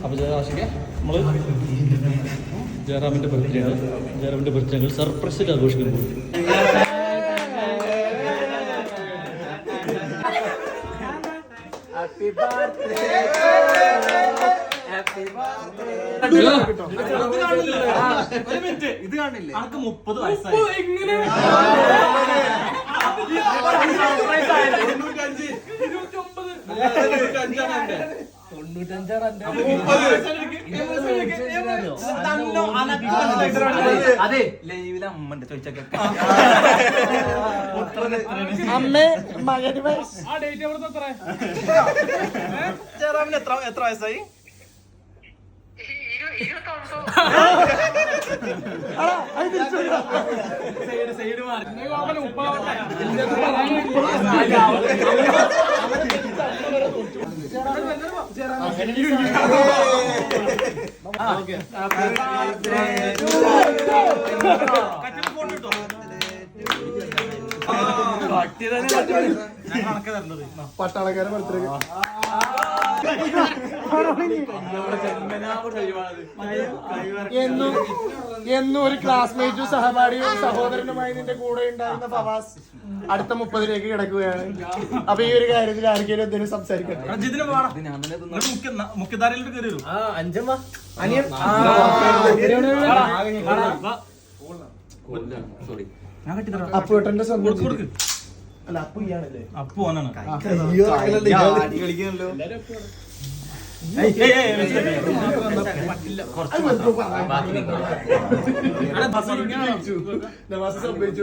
അപ്പോൾ നമ്മൾ ജയറാമിൻ്റെ ബർത്ത്ഡേ ആണ്. ജയറാമിൻ്റെ ബർത്ത്ഡേ ഞങ്ങൾ സർപ്രൈസായിട്ട് ആഘോഷിക്കാൻ പോകും. ഇത് കാണില്ലേ? 30 വയസ്സായി. അതെ ലൈവില് അമ്മണ്ട് ചോദിച്ചൊക്കെ ജയറാമിന് എത്ര വയസ്സായി? പട്ടാളക്കാരെ ബർത്ത്ഡേ എന്നും ഒരു ക്ലാസ്മേറ്റും സഹപാഠിയും സഹോദരനുമായി നിന്റെ കൂടെ ഉണ്ടായിരുന്ന ഫവാസ് അടുത്ത 30-ലേക്ക് കിടക്കുകയാണ്. അപ്പൊ ഈ ഒരു കാര്യത്തിൽ ആർക്കെങ്കിലും എന്തെങ്കിലും സംസാരിക്കട്ടെ? മുഖ്യധാരയിലോട്ട് കയറി വരും. അപ്പുവേട്ടന്റെ സ്വന്തം അല്ല അപ്പു ഇയാളല്ലേ? അപ്പു ഓനാണ്. കളിക്കണല്ലോ. സംഭവിച്ചു